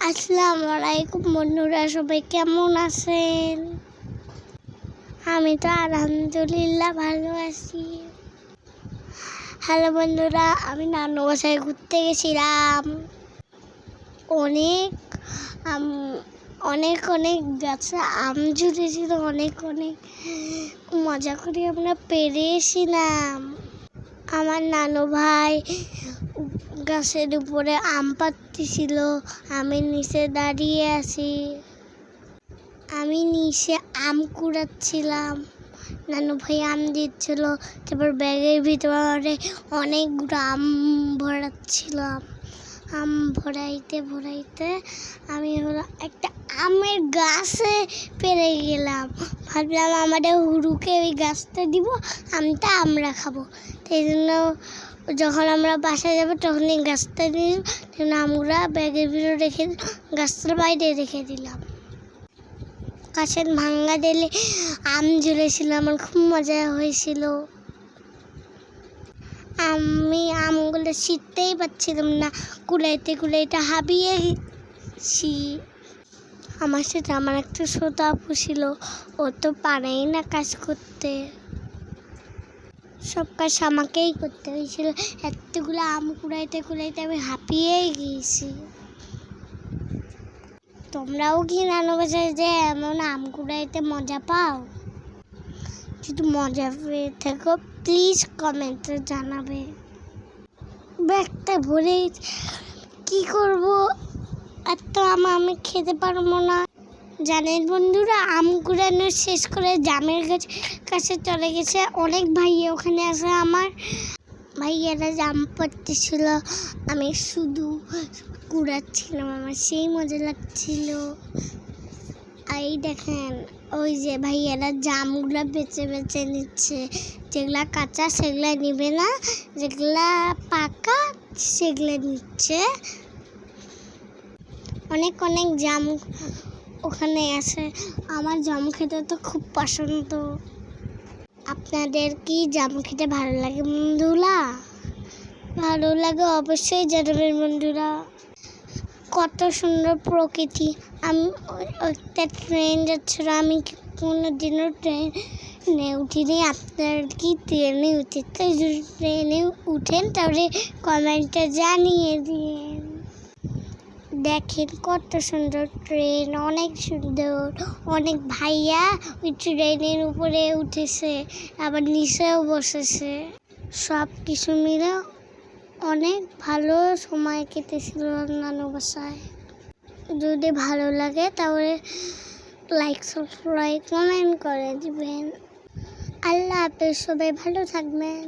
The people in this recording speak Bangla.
আসসালামু আলাইকুম বন্ধুরা, সবাই কেমন আছেন? আমি তো আলহামদুলিল্লাহ ভালো আছি। হ্যালো বন্ধুরা, আমি নানু বাসায় ঘুরতে গেছিলাম। অনেক অনেক অনেক গাছে আম ঝুটেছিল, অনেক অনেক মজা করে আমরা পেরেছিলাম। আমার নানু ভাই গাছের উপরে আম পাড়তেছিল, আমি নিচে দাঁড়িয়ে আছি। আমি নিচে আম কুড়াচ্ছিলাম, নানু ভাই আম দিচ্ছিল, তারপর ব্যাগের ভিতরে অনেকগুলো আম ভরাচ্ছিলাম। আম ভরাইতে ভরাইতে আমি একটা আমের গাছে পেরে গেলাম। ভাবলাম আমাদের হুরুকে ওই গাছটা দিব, আমটা আমরা খাবো। সেই জন্য যখন আমরা বাসায় যাবো তখন এই গাছটা দিয়ে আমরা ব্যাগের ভিতরে রেখে গাছটার বাইরে রেখে দিলাম। গাছের ভাঙ্গা দিলে আম ঝুলেছিল, আমার খুব মজা হয়েছিল। আমি আমগুলো ছিঁড়তেই পারছিলাম না, কুলাইতে কুলাইতে হাবিয়েছি। আমার সাথে আমার একটা ছোট আপু ছিল, ও তো পারেই না কাজ করতে, সব কাজ আমাকেই করতে হয়েছিল। এতগুলো আম কুড়াইতে কুড়াইতে আমি হাঁপিয়েই গিয়েছি। তোমরাও কি নানু বাসায় যে এমন আম কুড়াইতে মজা পাও? যদি মজা পেয়ে থাকো প্লিজ কমেন্টে জানাবে। ব্যাগটা ভরে কি করব, এত আম আমি খেতে পারবো না। জানেন বন্ধুরা, আম কুড়ানো শেষ করে জামের কাছে চলে গেছে। অনেক ভাইয়া ওখানে আছে, আমার ভাইয়ারা জাম পাড়তেছিল, আমি শুধু কুড়াচ্ছিলাম, আমার সেই মজা লাগছিল। এই দেখেন, ওই যে ভাইয়ারা জামগুলো বেছে বেছে নিচ্ছে, যেগুলা কাঁচা সেগুলা নিবে না, যেগুলা পাকা সেগুলো নিচ্ছে। অনেক অনেক জাম ওখানে আছে, আমার জাম খেতে তো খুব পছন্দ। আপনাদের কি জাম খেতে ভালো লাগে বন্ধুরা? ভালো লাগে অবশ্যই জানাবেন বন্ধুরা। কত সুন্দর প্রকৃতি। আমি একটা ট্রেন যাচ্ছিল, আমি কোনোদিনও ট্রেনে উঠিনি। আপনার কি ট্রেনে উঠেছে? যদি ট্রেনে উঠেন তাহলে কমেন্টে জানিয়ে দিন। দেখেন কত সুন্দর ট্রেন, অনেক সুন্দর। অনেক ভাইয়া ওই ট্রেনের উপরে উঠেছে, আবার নিচেও বসেছে। সব কিছু মিলে অনেক ভালো সময় কেটেছিল নানু বাসায়। যদি ভালো লাগে তাহলে লাইক সাবস্ক্রাইব কমেন্ট করে দিবেন। আল্লাহ হাফেজ, সবাই ভালো থাকবেন।